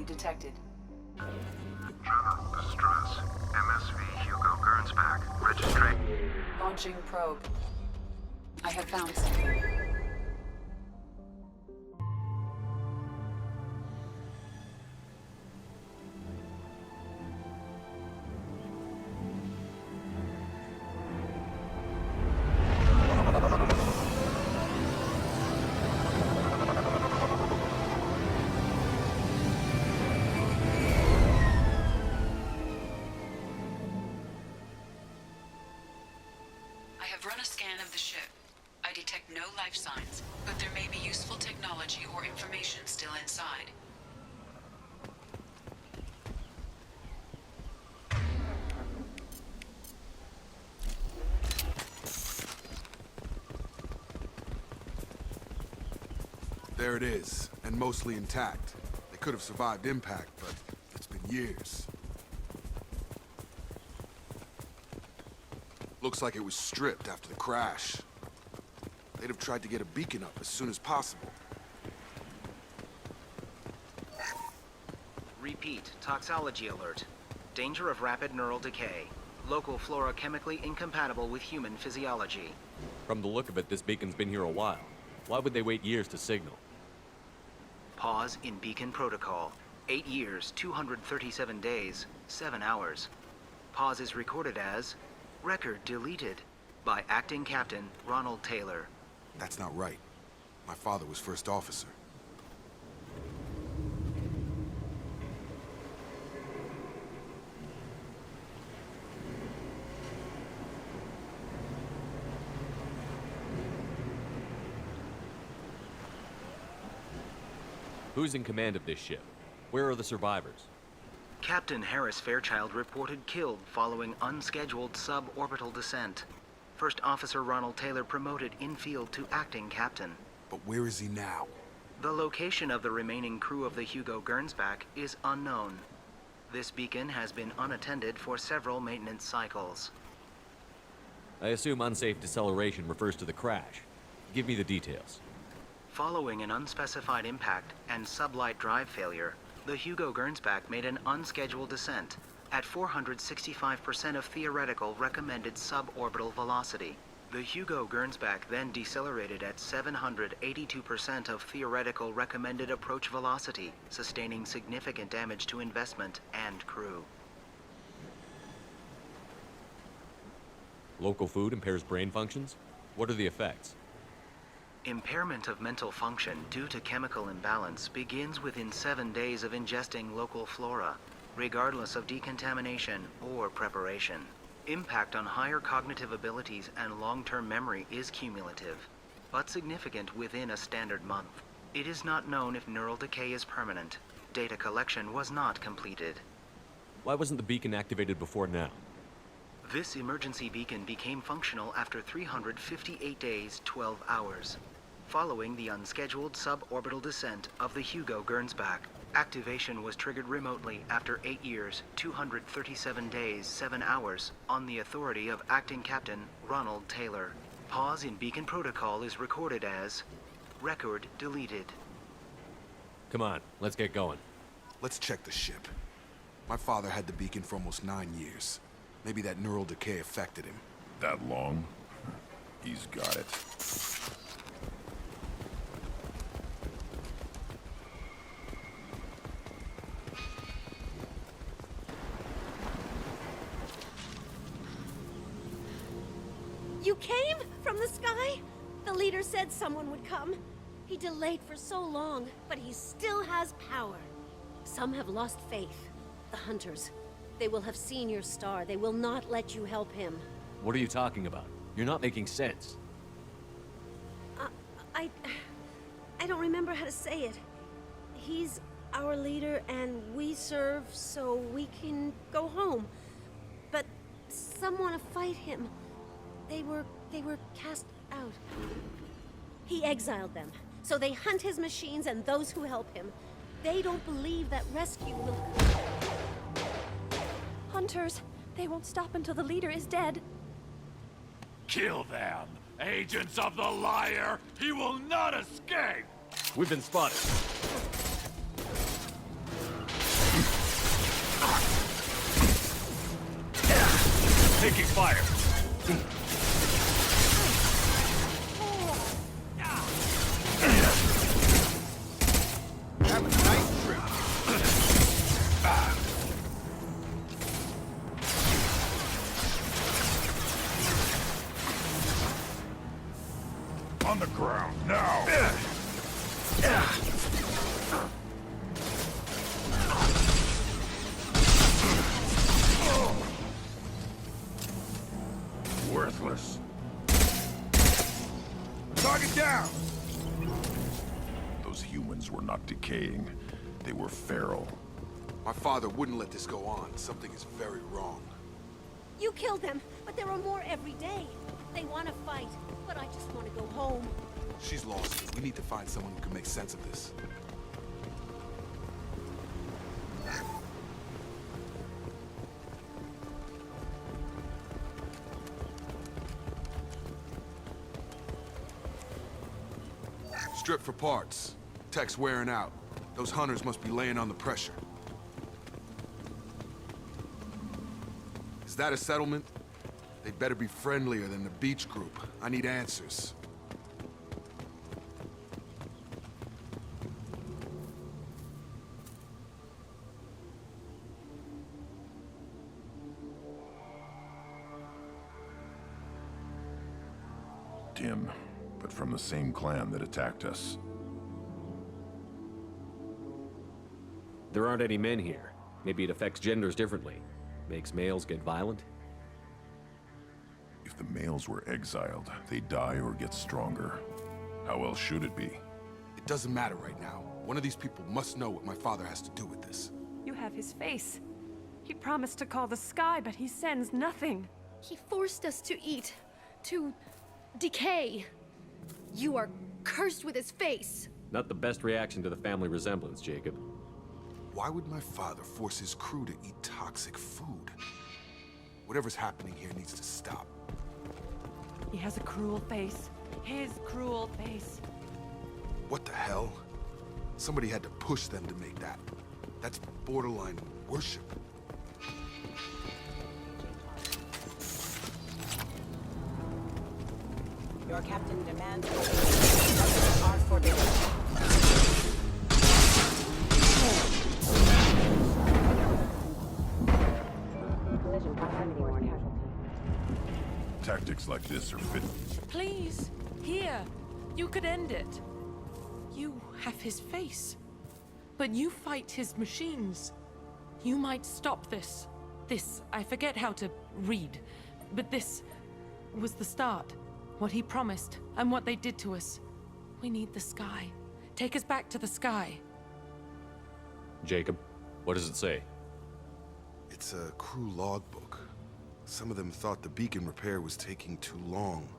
detected. General distress. MSV Hugo Gernsback. Registration. Launching probe. I have found something. I have run a scan of the ship. I detect no life signs, but there may be useful technology or information still inside. There it is, and mostly intact. They could have survived impact, but it's been years. Looks like it was stripped after the crash. They'd have tried to get a beacon up as soon as possible. Repeat, toxology alert. Danger of rapid neural decay. Local flora chemically incompatible with human physiology. From the look of it, this beacon's been here a while. Why would they wait years to signal? Pause in beacon protocol. 8 years, 237 days, 7 hours. Pause is recorded as record deleted by Acting Captain Ronald Taylor. That's not right. My father was first officer. Who's in command of this ship? Where are the survivors? Captain Harris Fairchild reported killed following unscheduled suborbital descent. First Officer Ronald Taylor promoted in-field to acting captain. But where is he now? The location of the remaining crew of the Hugo Gernsback is unknown. This beacon has been unattended for several maintenance cycles. I assume unsafe deceleration refers to the crash. Give me the details. Following an unspecified impact and sublight drive failure, the Hugo Gernsback made an unscheduled descent at 465% of theoretical recommended suborbital velocity. The Hugo Gernsback then decelerated at 782% of theoretical recommended approach velocity, sustaining significant damage to investment and crew. Local food impairs brain functions? What are the effects? Impairment of mental function due to chemical imbalance begins within 7 days of ingesting local flora, regardless of decontamination or preparation. Impact on higher cognitive abilities and long-term memory is cumulative, but significant within a standard month. It is not known if neural decay is permanent. Data collection was not completed. Why wasn't the beacon activated before now? This emergency beacon became functional after 358 days, 12 hours. Following the unscheduled suborbital descent of the Hugo Gernsback, activation was triggered remotely after 8 years, 237 days, 7 hours on the authority of Acting Captain Ronald Taylor. Pause in beacon protocol is recorded as record deleted. Come on, let's get going. Let's check the ship. My father had the beacon for almost 9 years. Maybe that neural decay affected him. That long? He's got it. You came? From the sky? The leader said someone would come. He delayed for so long, but he still has power. Some have lost faith. The hunters. They will have seen your star. They will not let you help him. What are you talking about? You're not making sense. I don't remember how to say it. He's our leader and we serve so we can go home. But some want to fight him. They were cast out. He exiled them, so they hunt his machines and those who help him. They don't believe that rescue will... Hunters, they won't stop until the leader is dead. Kill them! Agents of the liar! He will not escape! We've been spotted. taking fire. Have a nice trip. On the ground, now! Worthless. Target down! Those humans were not decaying. They were feral. My father wouldn't let this go on. Something is very wrong. You killed them, but there are more every day. They want to fight, but I just want to go home. She's lost it. We need to find someone who can make sense of this. Strip for parts. Tech's wearing out. Those hunters must be laying on the pressure. Is that a settlement? They'd better be friendlier than the beach group. I need answers. Dim, but from the same clan that attacked us. There aren't any men here. Maybe it affects genders differently. Makes males get violent? If the males were exiled, they die or get stronger. How else should it be? It doesn't matter right now. One of these people must know what my father has to do with this. You have his face. He promised to call the sky, but he sends nothing. He forced us to eat, to decay. You are cursed with his face. Not the best reaction to the family resemblance, Jacob. Why would my father force his crew to eat toxic food? Whatever's happening here needs to stop. He has a cruel face. His cruel face. What the hell? Somebody had to push them to make that. That's borderline worship. Your captain demands are forbidden. Collision proximity warning. Tactics like this are fit. Please, here. You could end it. You have his face. But you fight his machines. You might stop this. This, I forget how to read. But this was the start. What he promised, and what they did to us. We need the sky. Take us back to the sky. Jacob, what does it say? It's a crew logbook. Some of them thought the beacon repair was taking too long.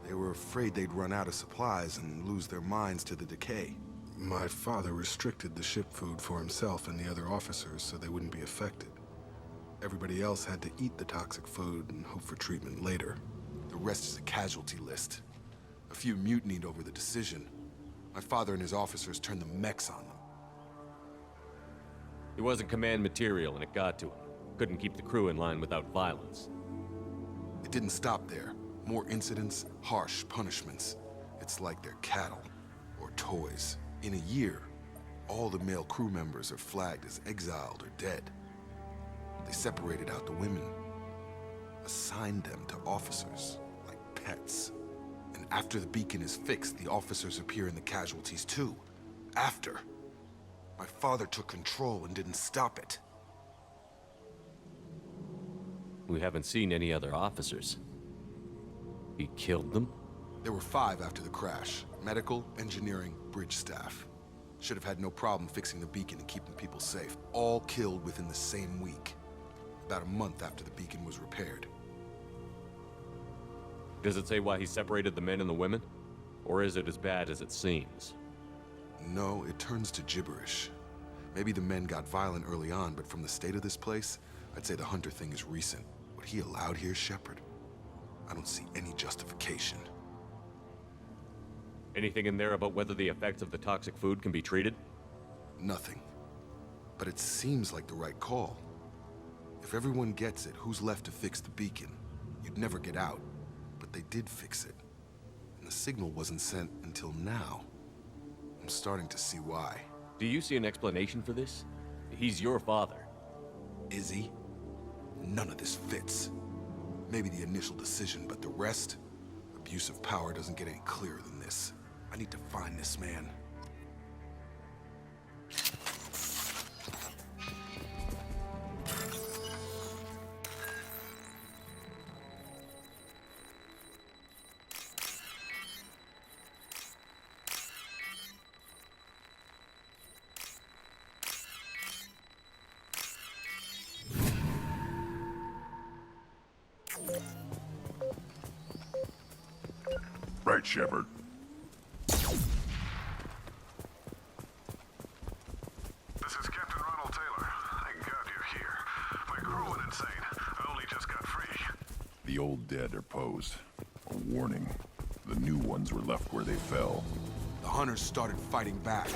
They were afraid they'd run out of supplies and lose their minds to the decay. My father restricted the ship food for himself and the other officers so they wouldn't be affected. Everybody else had to eat the toxic food and hope for treatment later. The rest is a casualty list. A few mutinied over the decision. My father and his officers turned the mechs on them. He wasn't command material and it got to him. Couldn't keep the crew in line without violence. It didn't stop there. More incidents, harsh punishments. It's like they're cattle or toys. In a year, all the male crew members are flagged as exiled or dead. They separated out the women, assigned them to officers like pets. And after the beacon is fixed, the officers appear in the casualties too. After. My father took control and didn't stop it. We haven't seen any other officers. He killed them? There were 5 after the crash. Medical, engineering, bridge staff. Should have had no problem fixing the beacon and keeping people safe. All killed within the same week. About a month after the beacon was repaired. Does it say why he separated the men and the women? Or is it as bad as it seems? No, it turns to gibberish. Maybe the men got violent early on, but from the state of this place, I'd say the Hunter thing is recent. What he allowed here, Shepard? I don't see any justification. Anything in there about whether the effects of the toxic food can be treated? Nothing. But it seems like the right call. If everyone gets it, who's left to fix the beacon? You'd never get out. But they did fix it. And the signal wasn't sent until now. I'm starting to see why. Do you see an explanation for this? He's your father. Is he? None of this fits. Maybe the initial decision, but the rest? Abuse of power doesn't get any clearer than this. I need to find this man. Right, Shepard. This is Captain Ronald Taylor. Thank God you're here. My crew went insane. I only just got free. The old dead are posed. A warning. The new ones were left where they fell. The hunters started fighting back.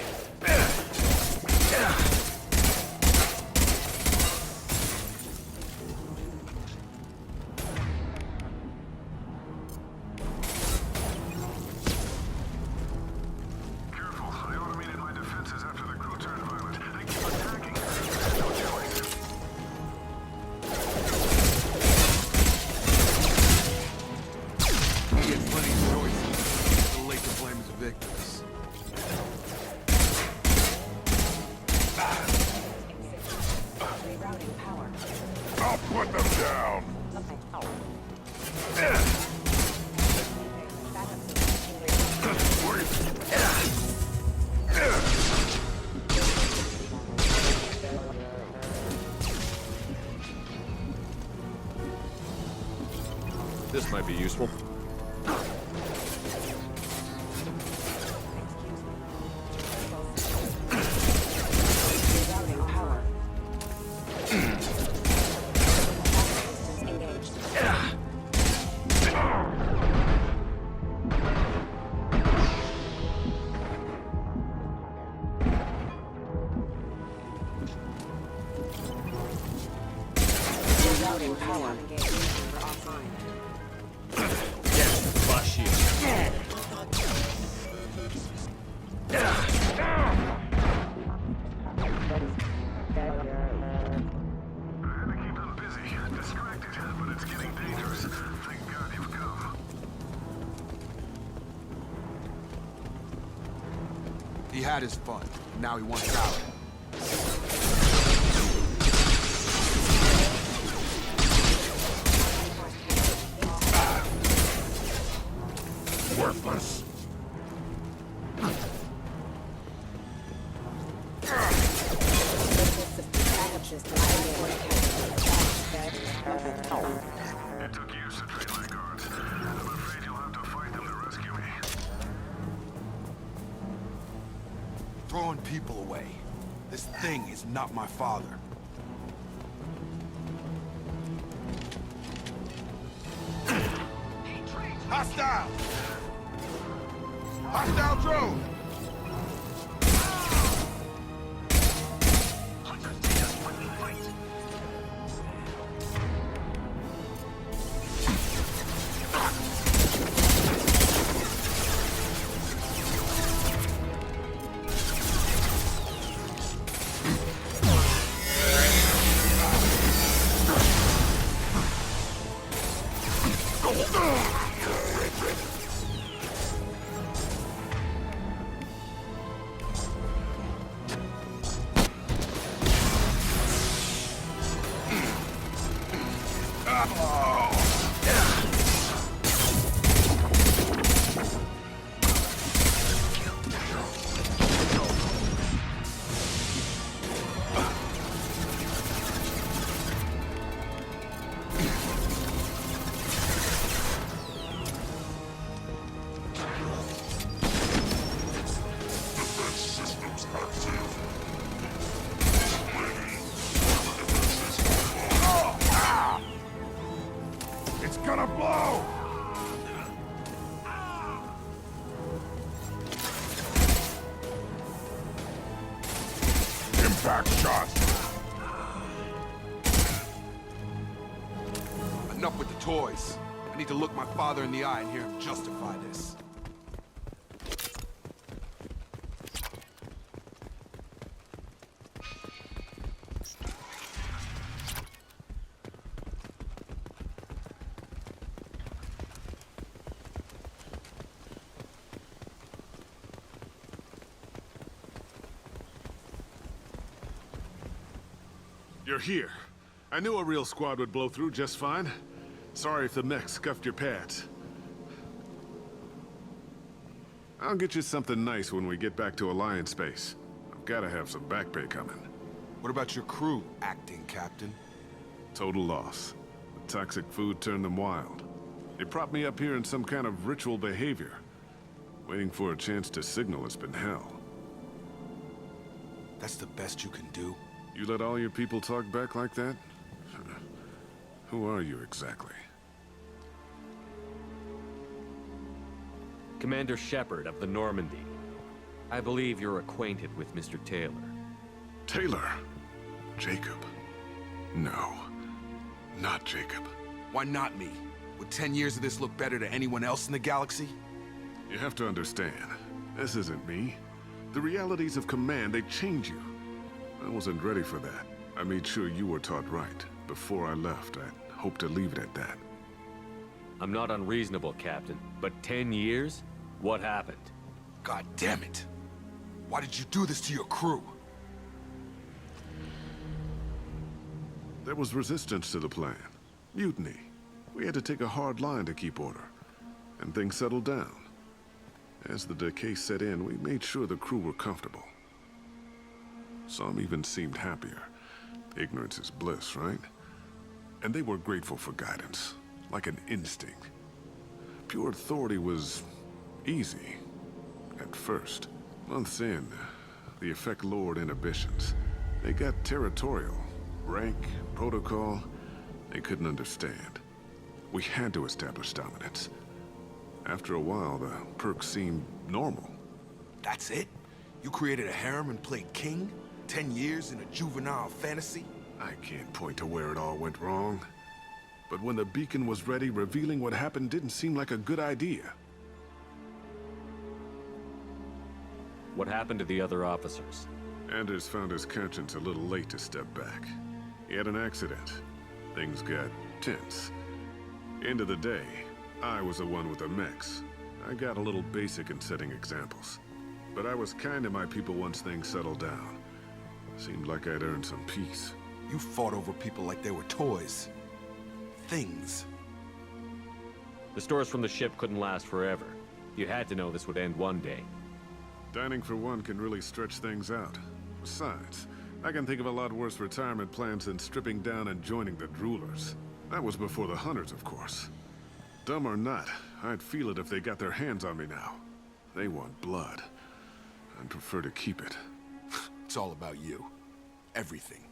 Careful. I automated my defenses after the crew turned violent. They keep attacking. No choice. We get plenty of choices. Too late to blame his victims. Rerouting power. I'll put them down! Backup system This might be useful. rerouting power. Systems engaged. Rerouting power. Engaged. Offline. Flush you. I had to keep them busy, distracted, but it's getting dangerous. Thank God you've come. He had his fun. Now he wants out. Worthless. Backup system It took years to train my guards. I'm afraid you'll have to fight them to rescue me. Throwing people away. This thing is not my father. Hostile! Hostile drone! It's gonna blow! Impact shot! Enough with the toys. I need to look my father in the eye and hear him justify this. You're here. I knew a real squad would blow through just fine. Sorry if the mech scuffed your pads. I'll get you something nice when we get back to Alliance space. I've gotta have some back pay coming. What about your crew, acting captain? Total loss. The toxic food turned them wild. They propped me up here in some kind of ritual behavior. Waiting for a chance to signal has been hell. That's the best you can do? You let all your people talk back like that? Who are you exactly? Commander Shepard of the Normandy. I believe you're acquainted with Mr. Taylor. Taylor? Jacob? No. Not Jacob. Why not me? Would 10 years of this look better to anyone else in the galaxy? You have to understand, this isn't me. The realities of command, they change you. I wasn't ready for that. I made sure you were taught right. Before I left, I hoped to leave it at that. I'm not unreasonable, Captain, but 10 years? What happened? God damn it! Why did you do this to your crew? There was resistance to the plan. Mutiny. We had to take a hard line to keep order. And things settled down. As the decay set in, we made sure the crew were comfortable. Some even seemed happier. Ignorance is bliss, right? And they were grateful for guidance, like an instinct. Pure authority was easy, at first. Months in, the effect lowered inhibitions. They got territorial. Rank, protocol, they couldn't understand. We had to establish dominance. After a while, the perks seemed normal. That's it? You created a harem and played king? 10 years in a juvenile fantasy? I can't point to where it all went wrong. But when the beacon was ready, revealing what happened didn't seem like a good idea. What happened to the other officers? Anders found his conscience a little late to step back. He had an accident. Things got tense. End of the day, I was the one with the mechs. I got a little basic in setting examples. But I was kind to my people once things settled down. Seemed like I'd earned some peace. You fought over people like they were toys. Things. The stores from the ship couldn't last forever. You had to know this would end one day. Dining for one can really stretch things out. Besides, I can think of a lot worse retirement plans than stripping down and joining the Droolers. That was before the Hunters, of course. Dumb or not, I'd feel it if they got their hands on me now. They want blood. I'd prefer to keep it. It's all about you. Everything.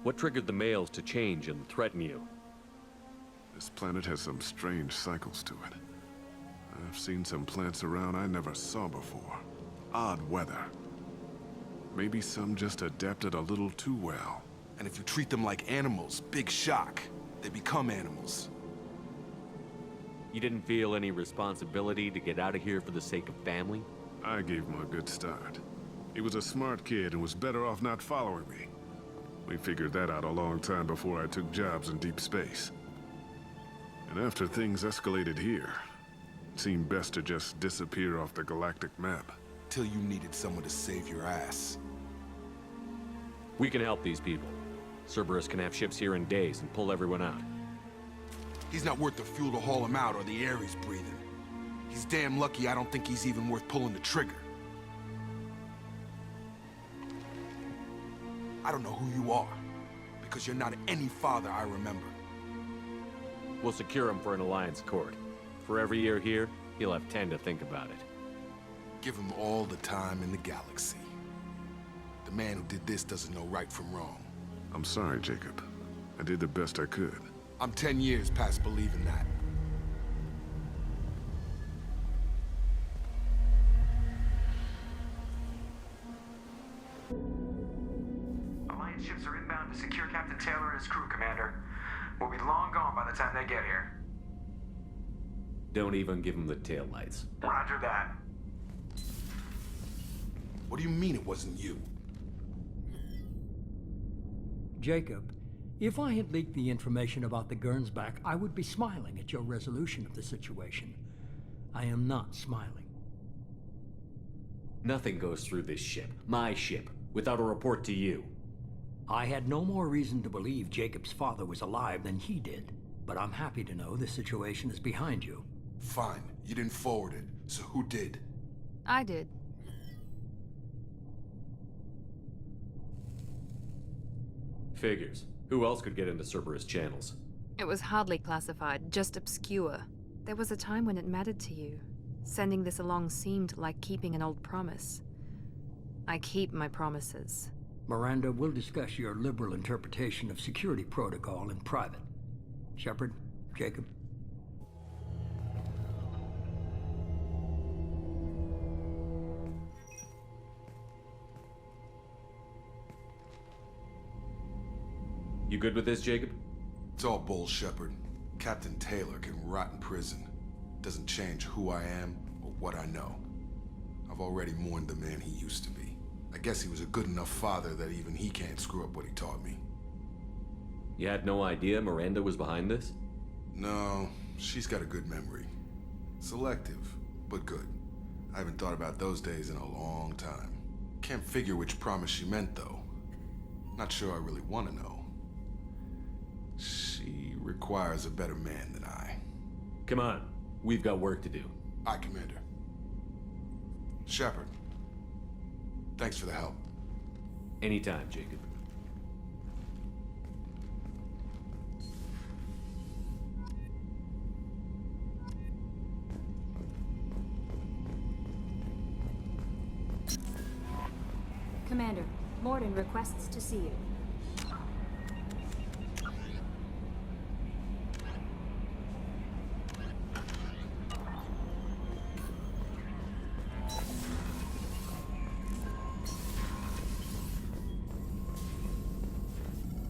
What triggered the males to change and threaten you? This planet has some strange cycles to it. I've seen some plants around I never saw before. Odd weather. Maybe some just adapted a little too well. And if you treat them like animals, big shock. They become animals. You didn't feel any responsibility to get out of here for the sake of family? I gave him a good start. He was a smart kid and was better off not following me. We figured that out a long time before I took jobs in deep space. And after things escalated here, it seemed best to just disappear off the galactic map. Till you needed someone to save your ass. We can help these people. Cerberus can have ships here in days and pull everyone out. He's not worth the fuel to haul him out or the air he's breathing. He's damn lucky I don't think he's even worth pulling the trigger. I don't know who you are, because you're not any father I remember. We'll secure him for an Alliance court. For every year here, he'll have 10 to think about it. Give him all the time in the galaxy. The man who did this doesn't know right from wrong. I'm sorry, Jacob. I did the best I could. I'm 10 years past believing that. Alliance ships are inbound to secure Captain Taylor and his crew, Commander. We'll be long gone by the the time they get here. Don't even give them the taillights. Roger that. What do you mean it wasn't you? Jacob, if I had leaked the information about the Gernsback, I would be smiling at your resolution of the situation. I am not smiling. Nothing goes through this ship, my ship, without a report to you. I had no more reason to believe Jacob's father was alive than he did, but I'm happy to know the situation is behind you. Fine, you didn't forward it, so who did? I did. Figures. Who else could get into Cerberus channels? It was hardly classified, just obscure. There was a time when it mattered to you. Sending this along seemed like keeping an old promise. I keep my promises. Miranda, we'll discuss your liberal interpretation of security protocol in private. Shepard, Jacob. You good with this, Jacob? It's all bull, Shepard. Captain Taylor can rot in prison. Doesn't change who I am or what I know. I've already mourned the man he used to be. I guess he was a good enough father that even he can't screw up what he taught me. You had no idea Miranda was behind this? No, she's got a good memory. Selective, but good. I haven't thought about those days in a long time. Can't figure which promise she meant, though. Not sure I really want to know. She requires a better man than I. Come on. We've got work to do. Aye, Commander. Shepard, thanks for the help. Anytime, Jacob. Commander, Morden requests to see you.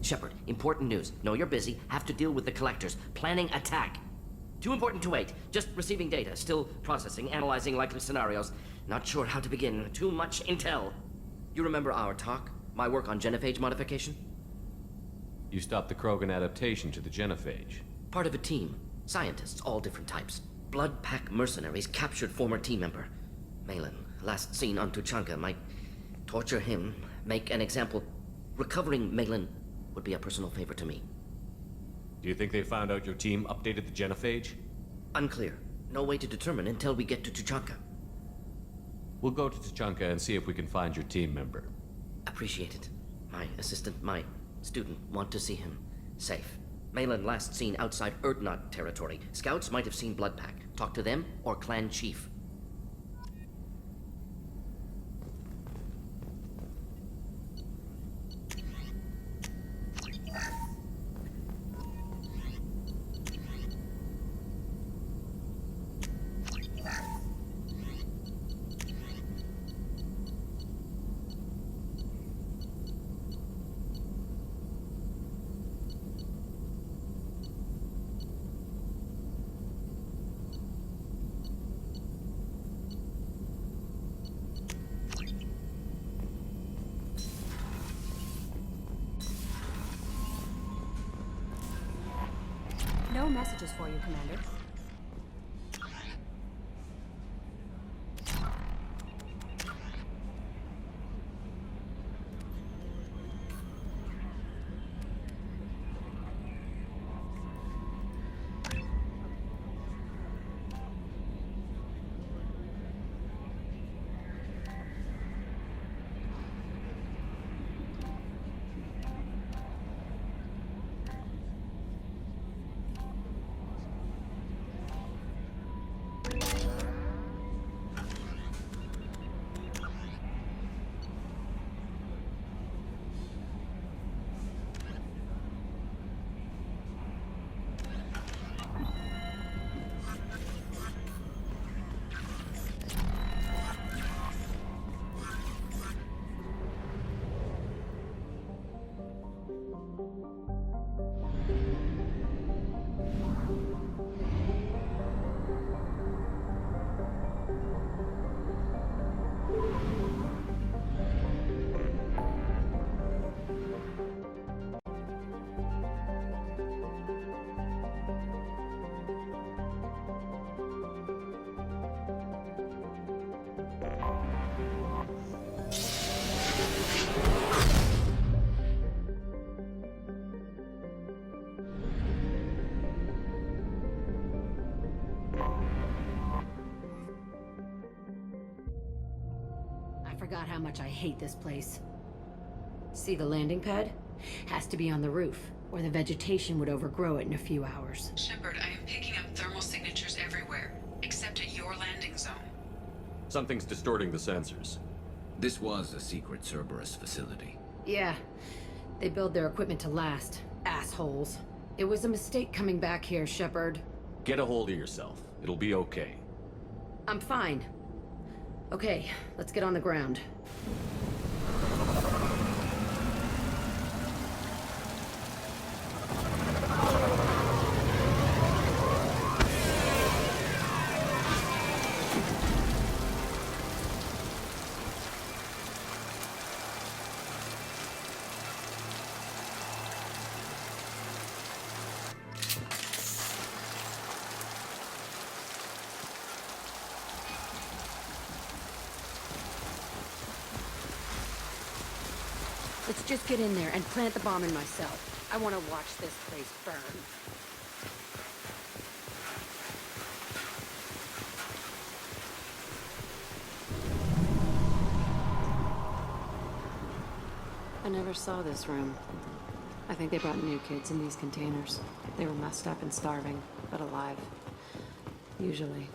Shepard, important news. Know you're busy. Have to deal with the collectors. Planning attack. Too important to wait. Just receiving data. Still processing, analyzing likely scenarios. Not sure how to begin. Too much intel. You remember our talk? My work on genophage modification? You stopped the Krogan adaptation to the genophage. Part of a team. Scientists, all different types. Blood Pack mercenaries captured former team member. Malin, last seen on Tuchanka, might torture him, make an example. Recovering Malin would be a personal favor to me. Do you think they found out your team updated the genophage? Unclear. No way to determine until we get to Tuchanka. We'll go to Tuchanka and see if we can find your team member. Appreciate it. My assistant, my student, want to see him safe. Malin last seen outside Erdnot territory. Scouts might have seen Bloodpack. Talk to them or clan chief. No messages for you, Commander. forgot how much I hate this place. See the landing pad? Has to be on the roof, or the vegetation would overgrow it in a few hours. Shepard, I am picking up thermal signatures everywhere, except at your landing zone. Something's distorting the sensors. This was a secret Cerberus facility. Yeah. They build their equipment to last. Assholes. It was a mistake coming back here, Shepard. Get a hold of yourself. It'll be okay. I'm fine. Okay, let's get on the ground. Let's just get in there and plant the bomb in myself. I want to watch this place burn. I never saw this room. I think they brought new kids in these containers. They were messed up and starving, but alive. Usually.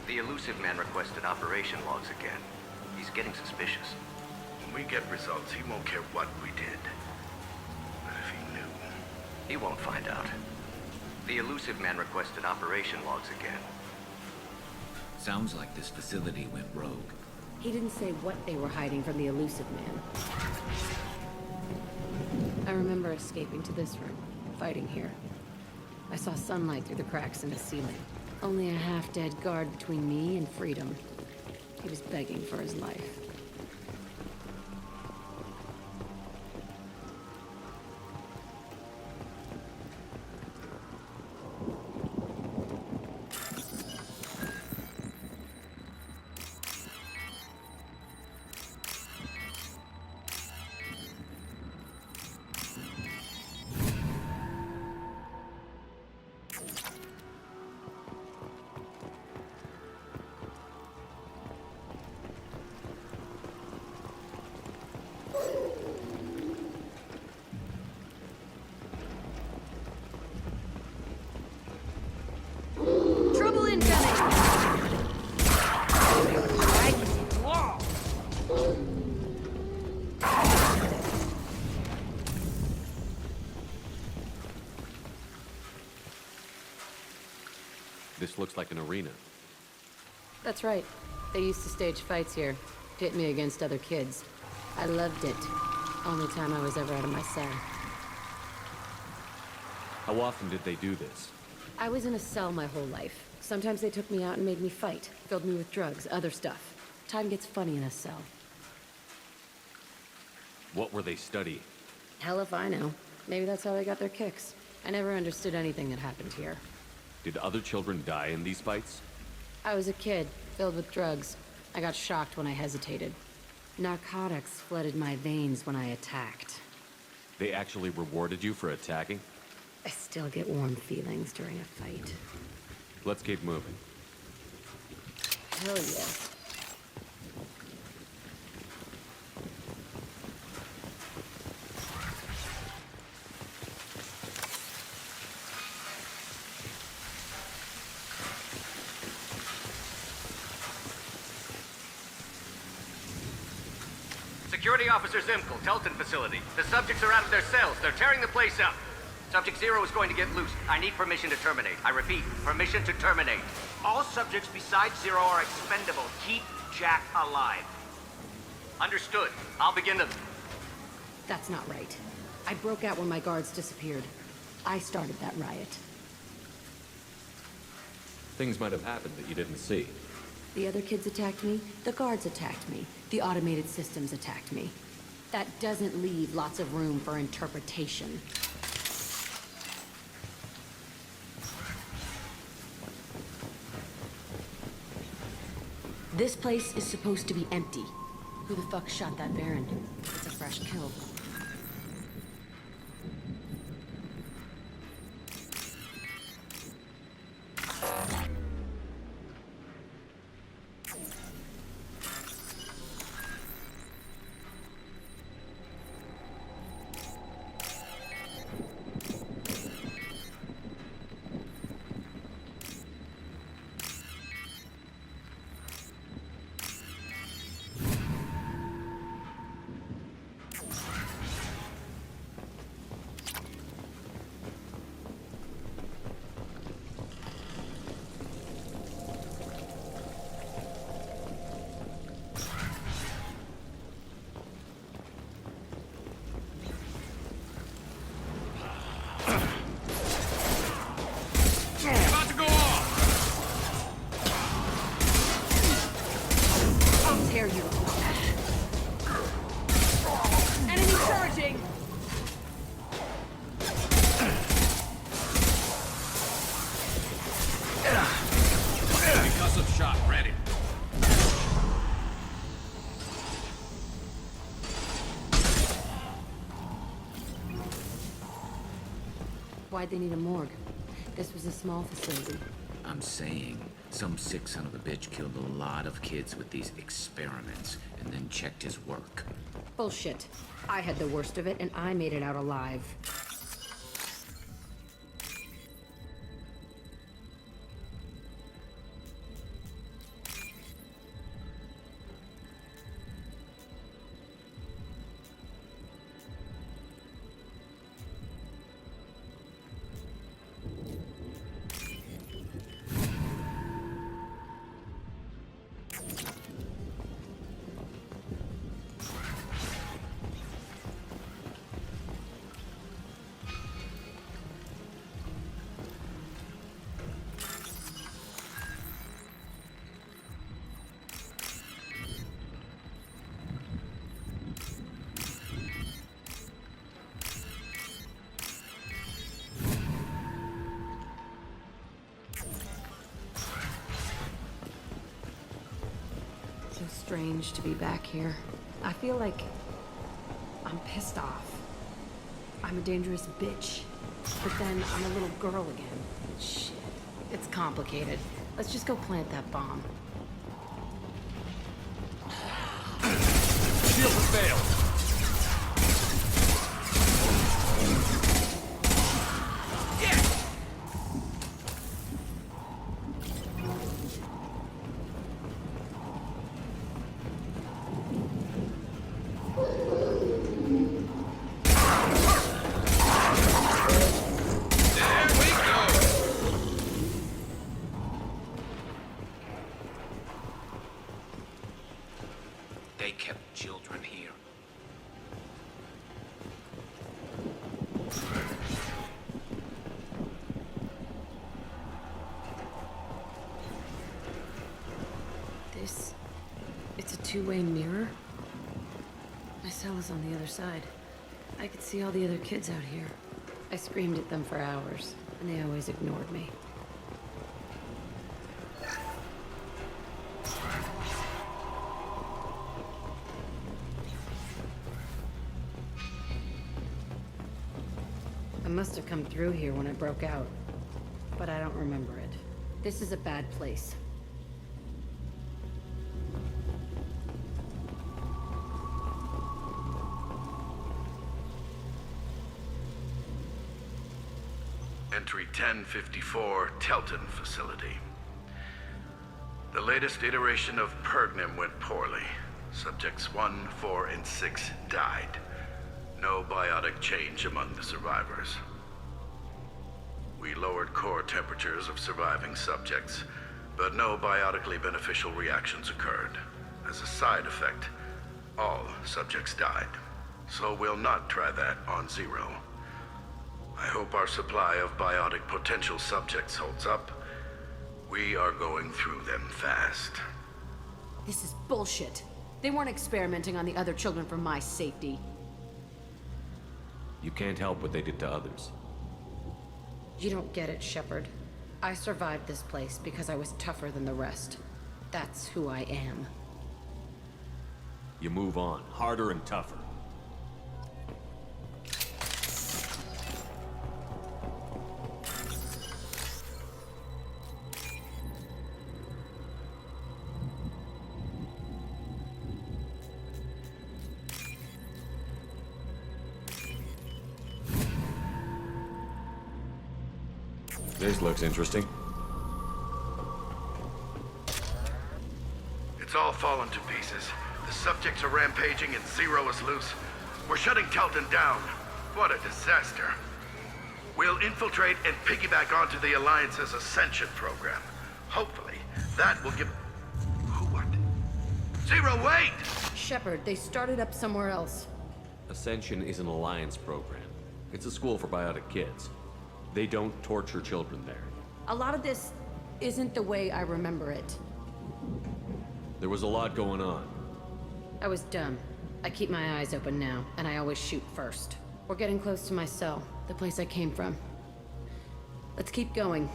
The elusive man requested operation logs again. He's getting suspicious. When we get results, he won't care what we did. But if he knew... He won't find out. The elusive man requested operation logs again. Sounds like this facility went rogue. He didn't say what they were hiding from the elusive man. I remember escaping to this room, fighting here. I saw sunlight through the cracks in the ceiling. Only a half-dead guard between me and freedom. He was begging for his life. Trouble incoming! This looks like an arena. That's right. They used to stage fights here. Pit me against other kids. I loved it. Only time I was ever out of my cell. How often did they do this? I was in a cell my whole life. Sometimes they took me out and made me fight. Filled me with drugs, other stuff. Time gets funny in a cell. What were they studying? Hell if I know. Maybe that's how they got their kicks. I never understood anything that happened here. Did other children die in these fights? I was a kid, filled with drugs. I got shocked when I hesitated. Narcotics flooded my veins when I attacked. They actually rewarded you for attacking? I still get warm feelings during a fight. Let's keep moving. Hell yes. Security Officer Zimkel, Telton facility. The subjects are out of their cells. They're tearing the place up. Subject Zero is going to get loose. I need permission to terminate. I repeat, permission to terminate. All subjects besides Zero are expendable. Keep Jack alive. Understood. I'll begin the... That's not right. I broke out when my guards disappeared. I started that riot. Things might have happened that you didn't see. The other kids attacked me, the guards attacked me, the automated systems attacked me. That doesn't leave lots of room for interpretation. This place is supposed to be empty. Who the fuck shot that Baron? It's a fresh kill. Why'd they need a morgue? This was a small facility. I'm saying, some sick son of a bitch killed a lot of kids with these experiments, and then checked his work. Bullshit. I had the worst of it, and I made it out alive. Strange to be back here. I feel like I'm pissed off. I'm a dangerous bitch. But then I'm a little girl again. Shit. It's complicated. Let's just go plant that bomb. Shield has failed. They kept children here. It's a two-way mirror? My cell is on the other side. I could see all the other kids out here. I screamed at them for hours, and they always ignored me. I must have come through here when I broke out, but I don't remember it. This is a bad place. Entry 1054, Telton facility. The latest iteration of Pergnim went poorly. Subjects 1, 4, and 6 died. No biotic change among the survivors. We lowered core temperatures of surviving subjects, but no biotically beneficial reactions occurred. As a side effect, all subjects died. So we'll not try that on Zero. I hope our supply of biotic potential subjects holds up. We are going through them fast. This is bullshit. They weren't experimenting on the other children for my safety. You can't help what they did to others. You don't get it, Shepard. I survived this place because I was tougher than the rest. That's who I am. You move on, harder and tougher. This looks interesting. It's all fallen to pieces. The subjects are rampaging and Zero is loose. We're shutting Kelton down. What a disaster. We'll infiltrate and piggyback onto the Alliance's Ascension program. Hopefully, that will give... Who what? Zero, wait! Shepard, they started up somewhere else. Ascension is an Alliance program. It's a school for biotic kids. They don't torture children there. A lot of this isn't the way I remember it. There was a lot going on. I was dumb. I keep my eyes open now, and I always shoot first. We're getting close to my cell, the place I came from. Let's keep going.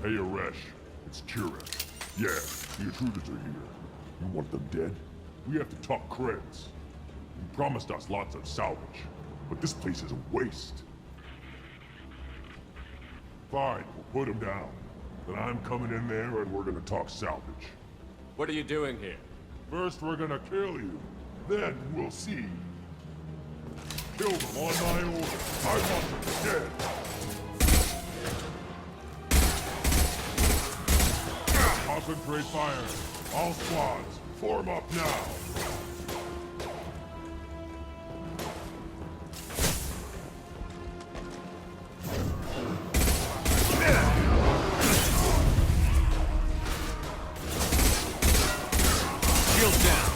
Hey, Aresh. It's Kira. Yeah, the intruders are here. You want them dead? We have to talk creds. You promised us lots of salvage, but this place is a waste. Fine, we'll put them down. Then I'm coming in there and we're gonna talk salvage. What are you doing here? First we're gonna kill you. Then we'll see. Kill them on my order. I want them dead. Concentrate fire. All squads, form up now. Shields down.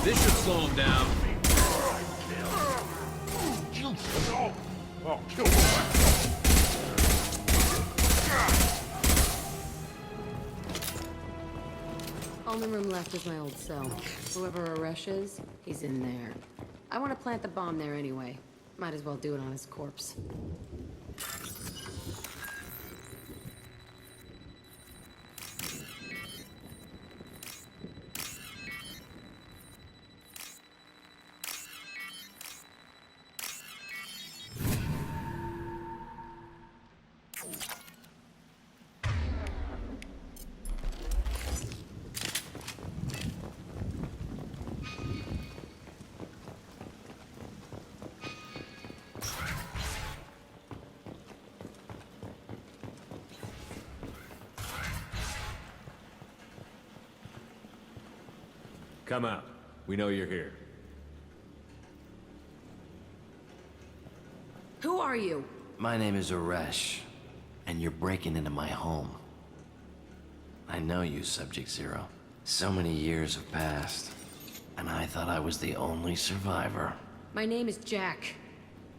This should slow him down. I'll kill them. Only room left is my old cell. Whoever Aresh is, he's in there. I want to plant the bomb there anyway. Might as well do it on his corpse. Come out. We know you're here. Who are you? My name is Aresh, and you're breaking into my home. I know you, Subject Zero. So many years have passed, and I thought I was the only survivor. My name is Jack.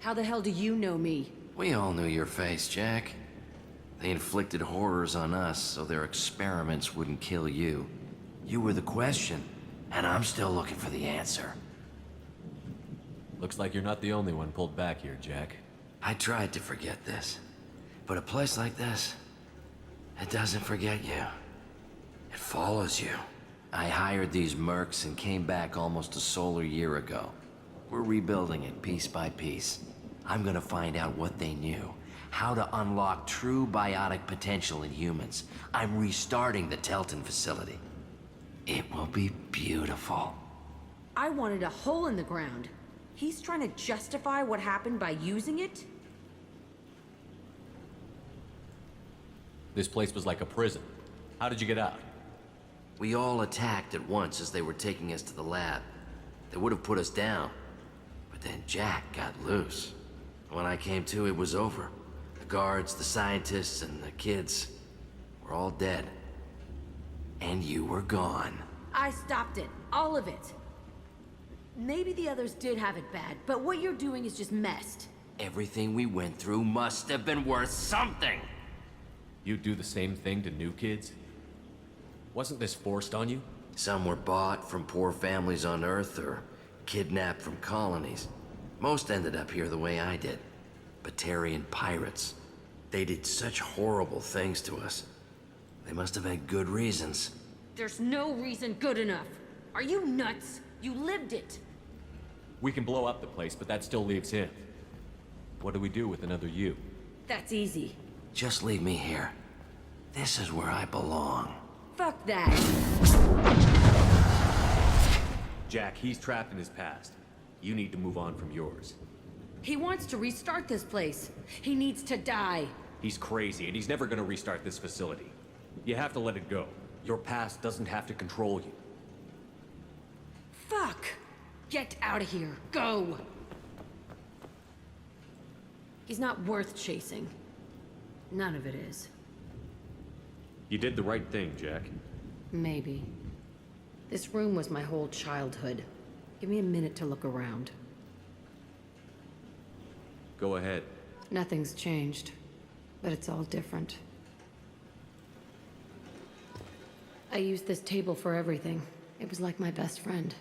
How the hell do you know me? We all knew your face, Jack. They inflicted horrors on us so their experiments wouldn't kill you. You were the question, and I'm still looking for the answer. Looks like you're not the only one pulled back here, Jack. I tried to forget this, but a place like this, it doesn't forget you. It follows you. I hired these mercs and came back almost a solar year ago. We're rebuilding it piece by piece. I'm gonna find out what they knew, how to unlock true biotic potential in humans. I'm restarting the Telton facility. It will be beautiful. I wanted a hole in the ground. He's trying to justify what happened by using it? This place was like a prison. How did you get out? We all attacked at once as they were taking us to the lab. They would have put us down. But then Jack got loose. When I came to, it was over. The guards, the scientists, and the kids were all dead. And you were gone. I stopped it. All of it. Maybe the others did have it bad, but what you're doing is just messed. Everything we went through must have been worth something. You'd do the same thing to new kids? Wasn't this forced on you? Some were bought from poor families on Earth or kidnapped from colonies. Most ended up here the way I did. Batarian pirates. They did such horrible things to us. They must have had good reasons. There's no reason good enough. Are you nuts? You lived it. We can blow up the place, but that still leaves him. What do we do with another you? That's easy. Just leave me here. This is where I belong. Fuck that. Jack, he's trapped in his past. You need to move on from yours. He wants to restart this place. He needs to die. He's crazy, and he's never gonna restart this facility. You have to let it go. Your past doesn't have to control you. Fuck! Get out of here. Go! He's not worth chasing. None of it is. You did the right thing, Jack. Maybe. This room was my whole childhood. Give me a minute to look around. Go ahead. Nothing's changed, but it's all different. I used this table for everything. It was like my best friend.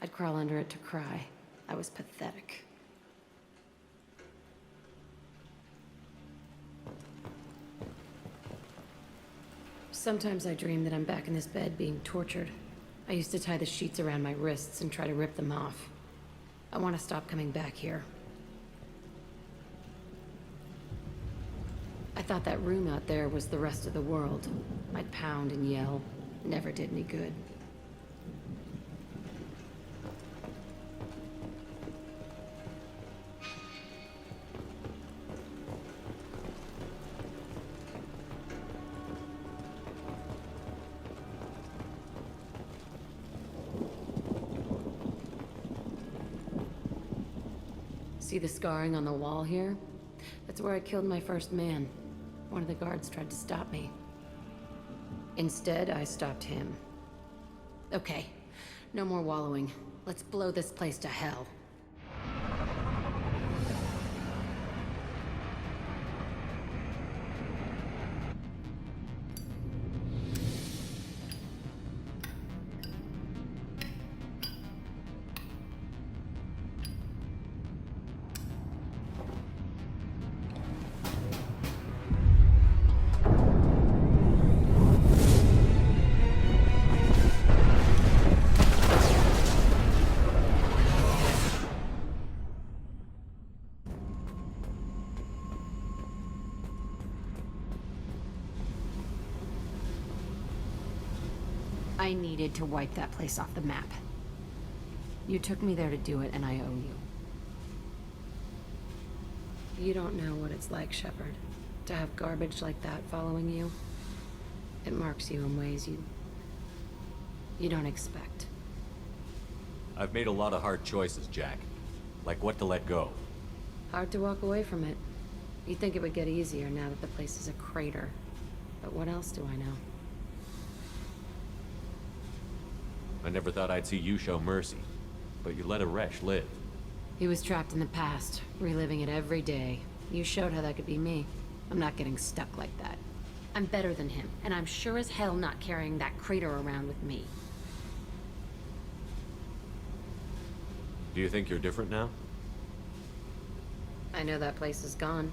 I'd crawl under it to cry. I was pathetic. Sometimes I dream that I'm back in this bed being tortured. I used to tie the sheets around my wrists and try to rip them off. I want to stop coming back here. I thought that room out there was the rest of the world. I'd pound and yell. Never did any good. See the scarring on the wall here? That's where I killed my first man. One of the guards tried to stop me. Instead, I stopped him. Okay, no more wallowing. Let's blow this place to hell. I needed to wipe that place off the map. You took me there to do it, and I owe you. You don't know what it's like, Shepard, to have garbage like that following you. It marks you in ways you don't expect. I've made a lot of hard choices, Jack. Like what to let go. Hard to walk away from it. You'd think it would get easier now that the place is a crater. But what else do I know? I never thought I'd see you show mercy, but you let Aresh live. He was trapped in the past, reliving it every day. You showed how that could be me. I'm not getting stuck like that. I'm better than him, and I'm sure as hell not carrying that crater around with me. Do you think you're different now? I know that place is gone,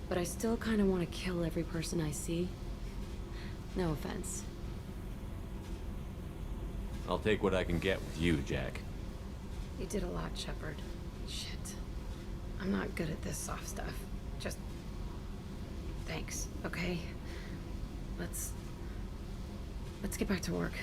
but I still kind of want to kill every person I see. No offense. I'll take what I can get with you, Jack. You did a lot, Shepard. Shit. I'm not good at this soft stuff. Just... thanks, okay? Let's get back to work.